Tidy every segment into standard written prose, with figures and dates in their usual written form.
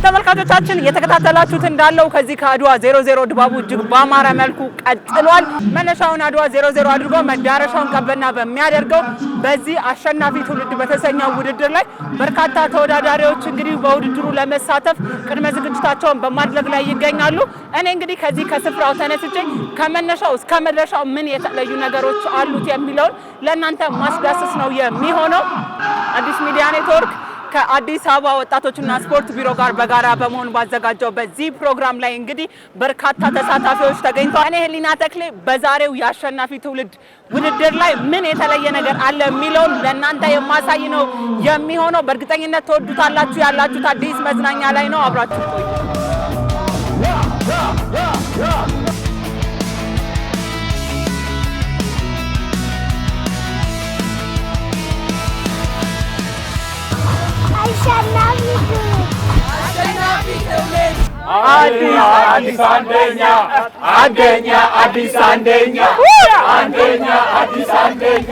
ተመልካቾቻችን እየተከታተላችሁት እንዳለው ከዚህ ከአድዋ 00 ድባቡ እጅግ በአማረ መልኩ ቀጥሏል። መነሻውን አድዋ 00 አድርጎ መዳረሻውን ቀበና በሚያደርገው በዚህ አሸናፊ ትውልድ በተሰኘው ውድድር ላይ በርካታ ተወዳዳሪዎች እንግዲህ በውድድሩ ለመሳተፍ ቅድመ ዝግጅታቸውን በማድረግ ላይ ይገኛሉ። እኔ እንግዲህ ከዚህ ከስፍራው ተነስቼ ከመነሻው እስከ መድረሻው ምን የተለዩ ነገሮች አሉት የሚለውን ለእናንተ ማስዳሰስ ነው የሚሆነው። አዲስ ሚዲያ ኔትወርክ ከአዲስ አበባ ወጣቶችና ስፖርት ቢሮ ጋር በጋራ በመሆን ባዘጋጀው በዚህ ፕሮግራም ላይ እንግዲህ በርካታ ተሳታፊዎች ተገኝተዋል። እኔ ህሊና ተክሌ በዛሬው የአሸናፊ ትውልድ ውድድር ላይ ምን የተለየ ነገር አለ የሚለውን ለእናንተ የማሳይ ነው የሚሆነው። በእርግጠኝነት ተወዱታላችሁ። ያላችሁት አዲስ መዝናኛ ላይ ነው። አብራችሁ ቆዩ። አዲስ አንደኛ አዲስ አንደኛ አዲስ አንደኛ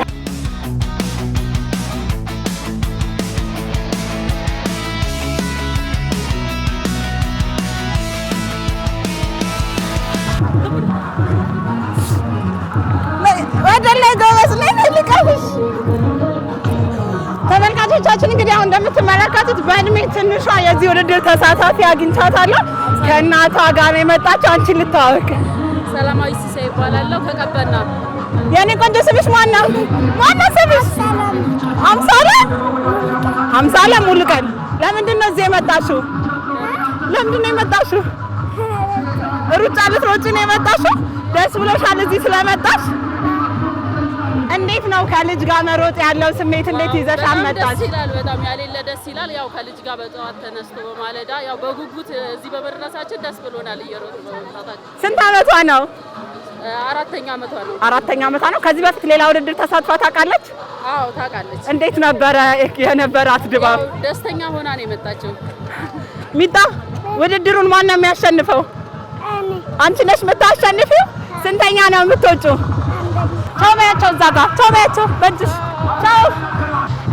ተመልካቾቻችን እንግዲህ አሁን እንደምትመለከቱት በእድሜ ትንሿ የዚህ ውድድር ተሳታፊ አግኝቻታለሁ። ከእናቷ ጋር የመጣችው አንቺ ልታወቅ። ሰላማዊ ሲሳ ይባላለሁ ከቀበና። የኔ ቆንጆ ስምሽ ማን ነው? ማነው ስምሽ? አምሳለ ሙሉቀን። ለምንድን ነው እዚህ የመጣሽው? ለምንድን ነው የመጣሽው? ሩጫ ልትሮጪ ነው የመጣሽው? ደስ ብሎሻል እዚህ ስለመጣሽ? እንዴት ነው ከልጅ ጋር መሮጥ ያለው ስሜት? እንዴት ይዘሽ አመጣሽ? ደስ ይላል፣ በጣም ያሌለ ደስ ይላል። ያው ከልጅ ጋር በጠዋት ተነስቶ በማለዳ ያው በጉጉት እዚህ በመድረሳችን ደስ ብሎናል። እየሮጥን በመምጣታችን። ስንት አመቷ ነው? አራተኛ አመቷ ነው። አራተኛ አመቷ ነው። ከዚህ በፊት ሌላ ውድድር ተሳትፋ ታውቃለች? አዎ ታውቃለች። እንዴት ነበረ የነበራት ድባብ? ደስተኛ ሆና ነው የመጣችው። ሚጣ ውድድሩን ማን ነው የሚያሸንፈው? አንቺ ነሽ የምታሸንፊው? ስንተኛ ነው የምትወጪው? ቻው በያቸው፣ እዛ ጋር ቻው በያቸው በእጅሽ ቻው።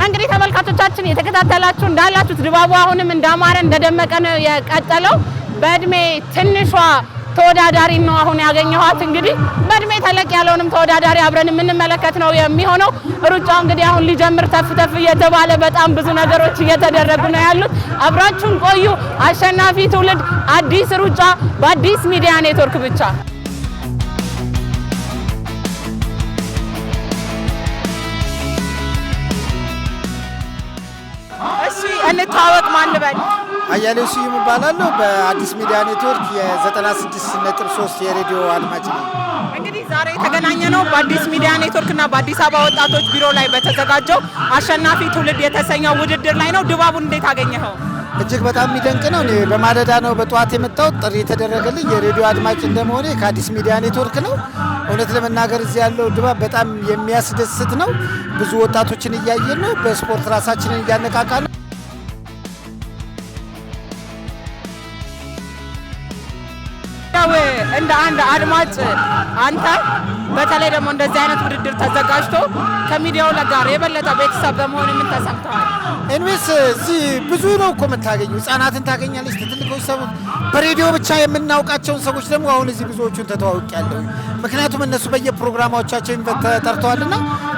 እንግዲህ ተመልካቾቻችን የተከታተላችሁ እንዳላችሁት ድባቡ አሁንም እንዳማረ እንደደመቀ ነው የቀጠለው። በእድሜ ትንሿ ተወዳዳሪ ነው አሁን ያገኘኋት። እንግዲህ በእድሜ ተለቅ ያለውንም ተወዳዳሪ አብረን የምንመለከት ነው የሚሆነው። ሩጫው እንግዲህ አሁን ሊጀምር ተፍ ተፍ እየተባለ በጣም ብዙ ነገሮች እየተደረጉ ነው ያሉት። አብራችሁን ቆዩ። አሸናፊ ትውልድ አዲስ ሩጫ በአዲስ ሚዲያ ኔትወርክ ብቻ። እንታወቅ። ማን ልበል? አያሌው ስዩም እባላለሁ። በአዲስ ሚዲያ ኔትወርክ የ96.3 የሬዲዮ አድማጭ ነኝ። እንግዲህ ዛሬ የተገናኘ ነው በአዲስ ሚዲያ ኔትወርክ እና በአዲስ አበባ ወጣቶች ቢሮ ላይ በተዘጋጀው አሸናፊ ትውልድ የተሰኘው ውድድር ላይ ነው። ድባቡን እንዴት አገኘኸው? እጅግ በጣም የሚደንቅ ነው። እኔ በማለዳ ነው በጠዋት የመጣሁት። ጥሪ የተደረገልኝ የሬዲዮ አድማጭ እንደመሆኔ ከአዲስ ሚዲያ ኔትወርክ ነው። እውነት ለመናገር እዚህ ያለው ድባብ በጣም የሚያስደስት ነው። ብዙ ወጣቶችን እያየን ነው። በስፖርት ራሳችንን እያነቃቃ ነው። እንደ አንድ አድማጭ አንተ በተለይ ደግሞ እንደዚህ አይነት ውድድር ተዘጋጅቶ ከሚዲያው ጋር የበለጠ ቤተሰብ በመሆን ምን ተሰምተዋል? ኤንዌስ እዚህ ብዙ ነው እኮ የምታገኘው። ህጻናትን ታገኛለች፣ ትልቆች ሰዎች፣ በሬዲዮ ብቻ የምናውቃቸውን ሰዎች ደግሞ አሁን እዚህ ብዙዎቹን ተተዋውቂያለሁ። ምክንያቱም እነሱ በየፕሮግራሞቻቸው ተጠርተዋልና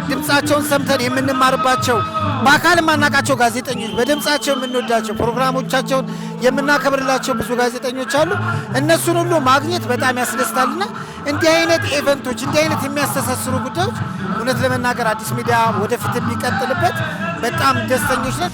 ድምጻቸውን ሰምተን የምንማርባቸው፣ በአካል የማናውቃቸው ጋዜጠኞች፣ በድምጻቸው የምንወዳቸው፣ ፕሮግራሞቻቸውን የምናከብርላቸው ብዙ ጋዜጠኞች አሉ። እነሱን ሁሉ ማግኘት በጣም ያስደስታልና እንዲህ አይነት ኢቨንቶች፣ እንዲህ አይነት የሚያስተሳስሩ ጉዳዮች እውነት ለመናገር አዲስ ሚዲያ ወደፊት የሚቀጥልበት በጣም ደስተኞች ነን።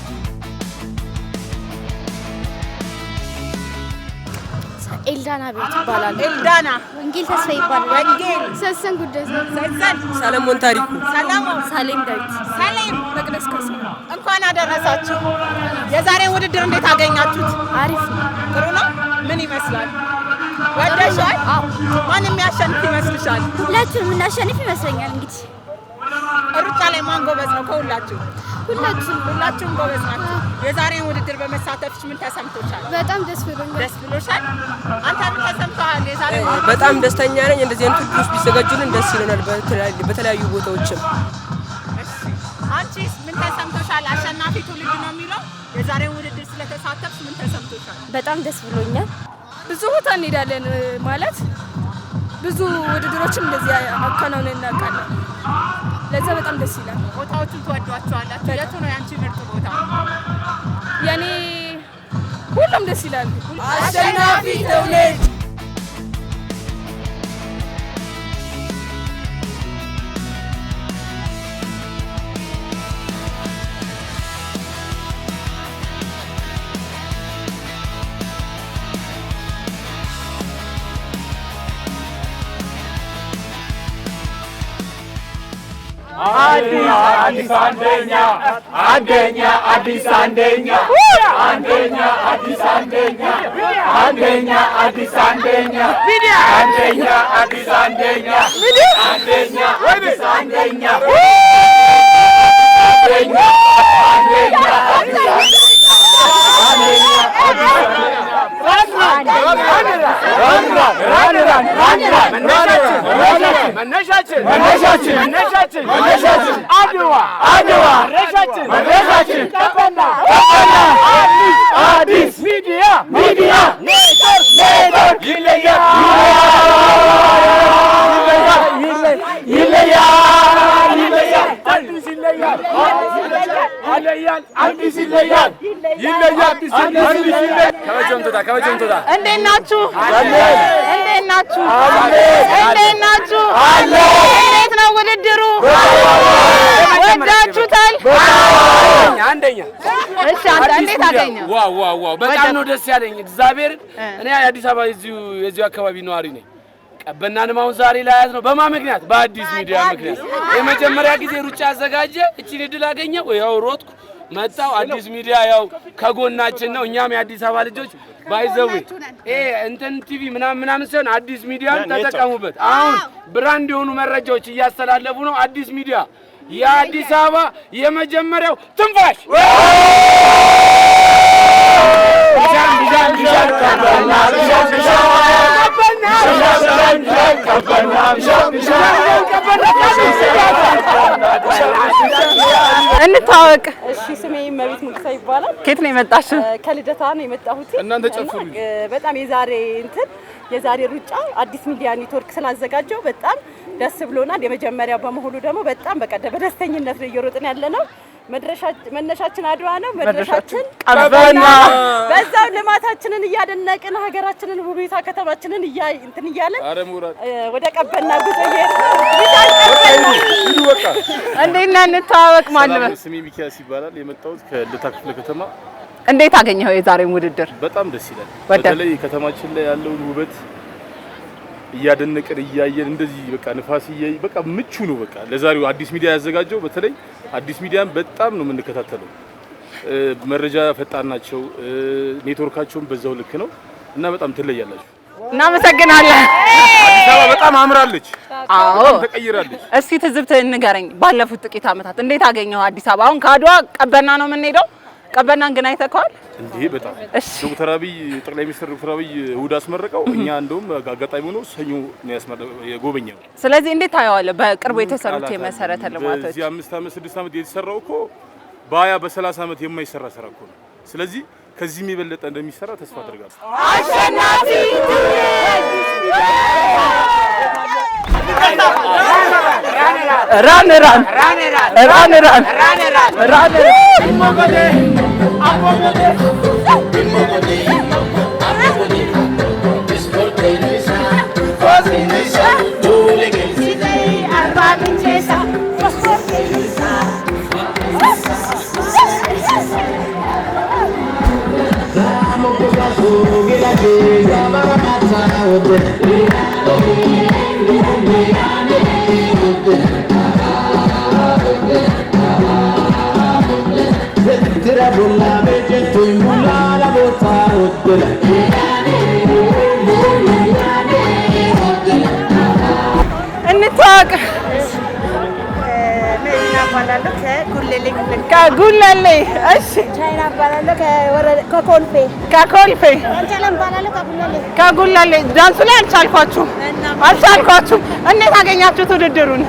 ኤልዳና ቤት ይባላል። ኤልዳና ወንጌል ተስፋ ይባላል። ወንጌል ሰሰን ጉዳይ ሰሰን ሰለሞን ታሪኩ ሰለሞን ሳሌም ዳዊት ሰሌም መቅደስ ከሱ። እንኳን አደረሳችሁ። የዛሬ ውድድር እንዴት አገኛችሁት? አሪፍ ነው። ጥሩ ነው። ምን ይመስላል? ወደሻል? ማን የሚያሸንፍ ይመስልሻል? ሁላችንም የምናሸንፍ ይመስለኛል። እንግዲህ ሩጫ ላይ ማን ጎበዝ ነው ከሁላችሁ? ሁላችሁም ጎበዝ ናችሁ። የዛሬውን ውድድር በመሳተፍሽ ምን ተሰምቶሻል? በጣም ደስ ብሎኛል። ደስ ብሎሻል? አንተ ምን ተሰምቶሃል? የዛሬው በጣም ደስተኛ ነኝ። እንደዚህ አይነት ውድድሮች ቢዘጋጁልን ደስ ይለናል፣ በተለያዩ ቦታዎችም። አንቺስ ምን ተሰምቶሻል? አሸናፊ ትውልድ ነው የሚለው የዛሬውን ውድድር ስለተሳተፍሽ ምን ተሰምቶሻል? በጣም ደስ ብሎኛል። ብዙ ቦታ እንሄዳለን ማለት ብዙ ውድድሮችን እንደዚህ አከናውነን እናውቃለን። ለዛ በጣም ደስ ይላል። ቦታዎቹን ትወዷቸዋላችሁ? የቱ ነው ያንቺ ምርጥ ቦታ? ያኔ ሁሉም ደስ ይላል። አሸናፊ ትውልድ አዲስ አንደኛ አንደኛ አዲስ አንደኛ አንደኛ አዲስ አንደኛ አንደኛ አዲስ አንደኛ አንደኛ አዲስ አንደኛ አንደኛ አዲስ አንደኛ አዲስ ሚዲያ እንዴት ናችሁ? እንዴት ነው ውድድሩ? ወዳችሁታል? አንደኛ። እሺ አንተ እንዴት አገኘው? ዋው በጣም ነው ደስ ያለኝ። እግዚአብሔር እኔ የአዲስ አበባ የዚሁ አካባቢ ነዋሪ ነኝ። ቀበናንም አሁን ዛሬ ላይ ያዝ ነው በማን ምክንያት? በአዲስ ሚዲያ ምክንያት። የመጀመሪያ ጊዜ ሩጫ አዘጋጀ፣ እቺን እድል አገኘው፣ ያው ሮጥኩ መጣው። አዲስ ሚዲያ ያው ከጎናችን ነው። እኛም የአዲስ አበባ ልጆች ባይዘው እንትን ቲቪ ምናምን ሳይሆን አዲስ ሚዲያን ተጠቀሙበት። አሁን ብራንድ የሆኑ መረጃዎች እያስተላለፉ ነው። አዲስ ሚዲያ የአዲስ አበባ የመጀመሪያው ትንፋሽ እንታወቅ። እሺ ስሜ መቤት ሙልታ ይባላል። ከየት ነው የመጣሽው? ከልደታ ነው የመጣሁት። እናንተ ጨፍሩ። በጣም የዛሬ ሩጫ አዲስ ሚዲያ ኔትወርክ ስላዘጋጀው በጣም ደስ ብሎናል። የመጀመሪያው በመሆኑ ደግሞ በጣም በደስተኝነት ነው እየሮጥን ያለነው። መነሻችን አድዋ ነው፣ መድረሻችን ቀበና። በዛው ልማታችንን እያደነቅን ሀገራችንን ውቢቷ ከተማችንን እያለን ወደ ቀበና ጉዞ እንዴት ነህ? እንታወቅ ማለት ነው። ስሜ ሚኪያስ ይባላል። የመጣሁት ከልደታ ክፍለ ከተማ። እንዴት አገኘኸው የዛሬውን ውድድር? በጣም ደስ ይላል። በተለይ ከተማችን ላይ ያለውን ውበት እያደነቅን እያየን እንደዚህ በቃ ንፋስ እያይ በቃ ምቹ ነው። በቃ ለዛሬው አዲስ ሚዲያ ያዘጋጀው በተለይ አዲስ ሚዲያን በጣም ነው የምንከታተለው። መረጃ ፈጣን ናቸው፣ ኔትወርካቸውም በዛው ልክ ነው እና በጣም ትለያላችሁ። እናመሰግናለን። አዲስ አበባ በጣም አምራለች። አዎ ተቀይራለች። እስቲ ትዝብትህን ንገረኝ። ባለፉት ጥቂት ዓመታት እንዴት አገኘኸው አዲስ አበባ? አሁን ከአድዋ ቀበና ነው የምንሄደው። ቀበናን ግን አይተኸዋል እንዴ? በጣም ዶክተር አብይ ጠቅላይ ሚኒስትር ዶክተር አብይ እሑድ አስመረቀው። እኛ እንደውም አጋጣሚ ሆኖ ሰኞ ነው የጎበኘው። ስለዚህ እንዴት ታየዋለህ? በቅርቡ የተሰሩት የመሰረተ ልማቶች እዚህ 5 ዓመት 6 ዓመት የተሰራው እኮ በ20 በ30 ዓመት የማይሰራ ስራ እኮ ነው። ስለዚህ ከዚህም የበለጠ እንደሚሰራ ተስፋ አደርጋለሁ። አሸናፊ እንታወቅ። መዲና ባላለው ከጉሌ ከጉለሌ እሺ ቻይና እባላለሁ ከኮልፌ ከጉለሌ ዳንሱ ላይ አልቻልኳችሁም። እንዴት አገኛችሁት ውድድሩን?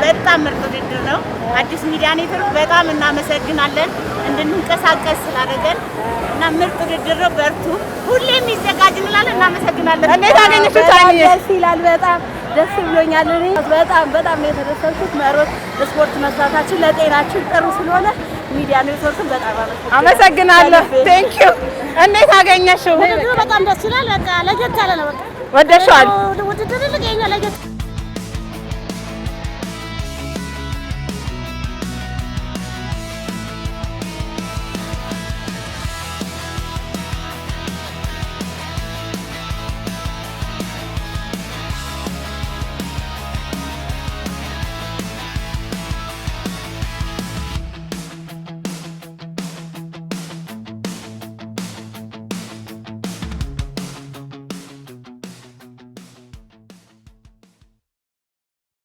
በጣም ምርጥ ውድድር ነው። አዲስ ሚዲያ ኔትወርክ በጣም እናመሰግናለን እንድንንቀሳቀስ ስላደረገን እና ምርጥ ውድድር ነው። በርቱ፣ ሁሌም ይዘጋጅ እንላለን። እናመሰግናለን። እንዴት አገኘችሁት? ደስ ይላል። በጣም ደስ ብሎኛል። እኔ በጣም ነው የተደሰትኩት። መሮጥ ስፖርት መስራታችን ለጤናችን ጥሩ ስለሆነ ሚዲያ ኔትወርክን በጣም አመሰግናለሁ። ቴንክ ዩ። እንዴት አገኘሽው? ውድድሩ በጣም ደስ ይላል። በቃ ለየት ያለ ነው። በቃ ወደድሽዋል? ውድድሩ ለገኛ ለየት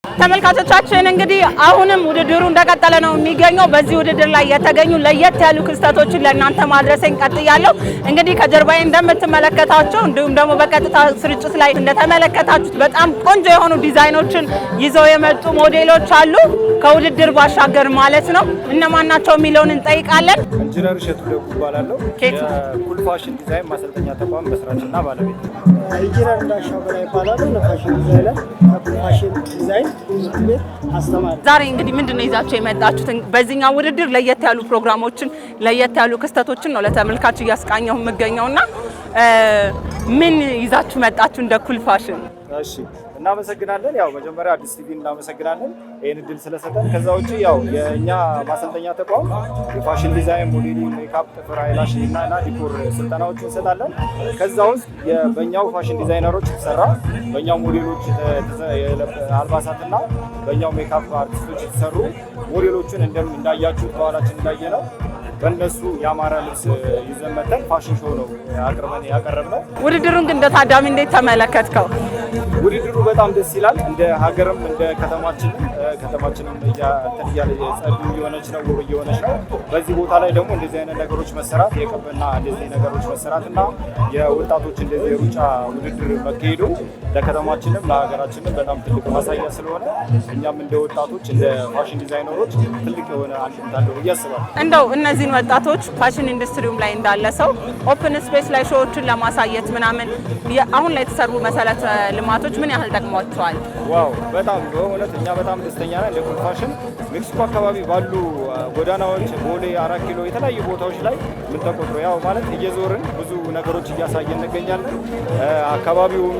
ተመልካቾቻችን እንግዲህ አሁንም ውድድሩ እንደቀጠለ ነው የሚገኘው። በዚህ ውድድር ላይ የተገኙ ለየት ያሉ ክስተቶችን ለእናንተ ማድረሴን ቀጥያለሁ። እንግዲህ ከጀርባዬ እንደምትመለከታቸው እንዲሁም ደግሞ በቀጥታ ስርጭት ላይ እንደተመለከታችሁት በጣም ቆንጆ የሆኑ ዲዛይኖችን ይዘው የመጡ ሞዴሎች አሉ፣ ከውድድር ባሻገር ማለት ነው። እነማን ናቸው የሚለውን እንጠይቃለን። ኢንጂነር እሸቱ ደጉ እባላለሁ። የኩል ፋሽን ዲዛይን ማሰልጠኛ ተቋም መስራችና ባለቤት። ኢንጂነር እንዳሻው በላይ እባላለሁ። ለፋሽን ዲዛይነር ከኩል ፋሽን ዲዛይን ትምህርት ቤት አስተማሪ። ዛሬ እንግዲህ ምንድነው ይዛችሁ የመጣችሁት? በዚህኛው ውድድር ለየት ያሉ ፕሮግራሞችን ለየት ያሉ ክስተቶችን ነው ለተመልካች እያስቃኘው የምገኘውና ምን ይዛችሁ መጣችሁ እንደ ኩል ፋሽን? እሺ እናመሰግናለን። ያው መጀመሪያ አዲስ ቲቪ እናመሰግናለን ይሄን እድል ስለሰጠን። ከዛ ውጪ ያው የኛ ማሰልጠኛ ተቋም የፋሽን ዲዛይን፣ ሞዴሊንግ፣ ሜካፕ፣ ጥፍር፣ አይላሽ እና ዲኮር ስልጠናዎችን እንሰጣለን። ከዛ ውስጥ በእኛው ፋሽን ዲዛይነሮች የተሰራ በእኛው ሞዴሎች አልባሳትና በእኛው ሜካፕ አርቲስቶች የተሰሩ ሞዴሎችን እንዳያችሁት በኋላችን እንዳየነው በእነሱ የአማራ ልብስ ይዘን መተን ፋሽን ሾው ነው ያቀረብነው። ውድድሩን ግን እንደ ታዳሚ እንዴት ተመለከትከው? ውድድሩ በጣም ደስ ይላል። እንደ ሀገርም እንደ ከተማችንም እያለ ጸዱ እየሆነች ነው፣ ውብ እየሆነች ነው። በዚህ ቦታ ላይ ደግሞ እንደዚህ አይነት ነገሮች መሰራት የቀበና እንደዚህ ነገሮች መሰራት እና የወጣቶች እንደዚህ የሩጫ ውድድር መካሄዱ ለከተማችንም ለሀገራችንም በጣም ትልቅ ማሳያ ስለሆነ እኛም እንደ ወጣቶች እንደ ፋሽን ዲዛይነሮች ትልቅ የሆነ አንድምታ አለው ብዬ አስባለሁ። እንደው እነዚህን ወጣቶች ፋሽን ኢንዱስትሪውም ላይ እንዳለ ሰው ኦፕን ስፔስ ላይ ሾዎችን ለማሳየት ምናምን አሁን ላይ የተሰሩ መሰረተ ልማቶች ምን ያህል ጠቅሟቸዋል? ዋው በጣም በእውነት እኛ በጣም ደስተኛ ነን። ለኩል ፋሽን ሜክሲኮ አካባቢ ባሉ ጎዳናዎች፣ ቦሌ፣ 4 ኪሎ የተለያዩ ቦታዎች ላይ ምን ተቆጥሮ ያው ማለት እየዞርን ብዙ ነገሮች እያሳየን እንገኛለን። አካባቢውም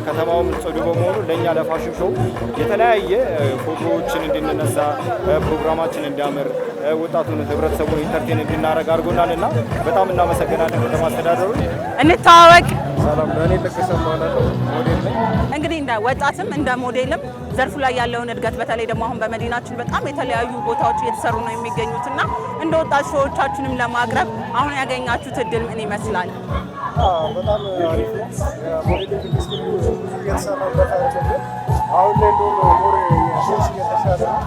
ከተማውም ጽዱ በመሆኑ ለእኛ ለፋሽን ሾው የተለያየ ፎቶዎችን እንድንነሳ ፕሮግራማችን እንዲያምር ወጣቱን ህብረተሰቡን ኢንተርቴን እንድናደርግ አድርጎናልና በጣም እናመሰግናለን። ከተማ አስተዳደሩ እንተዋወቅ። ሰላም ለኔ ለከሰም ማለት ሞዴል ነኝ። እንግዲህ እንደ ወጣትም እንደ ሞዴልም ዘርፉ ላይ ያለውን እድገት በተለይ ደግሞ አሁን በመዲናችን በጣም የተለያዩ ቦታዎች እየተሰሩ ነው የሚገኙትና እንደ ወጣት ሾዎቻችንም ለማቅረብ አሁን ያገኛችሁት እድል ምን ይመስላል? በጣም አሪፍ ነው። ሞዴሊንግ ኢንዱስትሪ እየተሰራበት አይደለም። አሁን ላይ ሞር የሾዎች እየተሻለ ነው።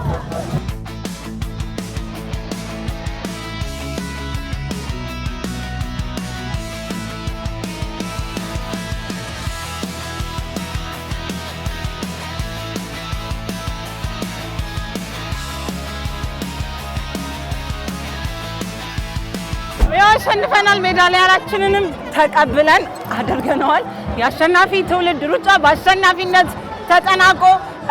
ያሸንፈናል። ሜዳሊያችንንም ተቀብለን አድርገናል። የአሸናፊ ትውልድ ሩጫ በአሸናፊነት ተጠናቆ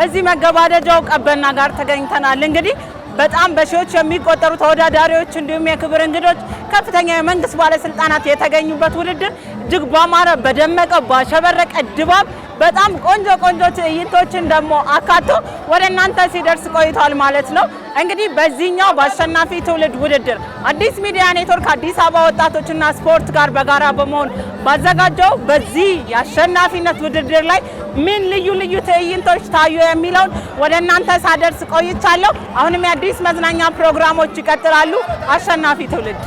እዚህ መገባደጃው ቀበና ጋር ተገኝተናል። እንግዲህ በጣም በሺዎች የሚቆጠሩ ተወዳዳሪዎች እንዲሁም የክብር እንግዶች ከፍተኛ የመንግስት ባለስልጣናት የተገኙበት ውድድር እጅግ ባማረ በደመቀ ባሸበረቀ ድባብ በጣም ቆንጆ ትዕይንቶችን ደግሞ አካቶ ወደ እናንተ ሲደርስ ቆይቷል ማለት ነው። እንግዲህ በዚህኛው በአሸናፊ ትውልድ ውድድር አዲስ ሚዲያ ኔትወርክ አዲስ አበባ ወጣቶችና ስፖርት ጋር በጋራ በመሆን ባዘጋጀው በዚህ የአሸናፊነት ውድድር ላይ ምን ልዩ ትዕይንቶች ታዩ የሚለውን ወደ እናንተ ሳደርስ ቆይቻለሁ። አሁንም የአዲስ መዝናኛ ፕሮግራሞች ይቀጥላሉ። አሸናፊ ትውልድ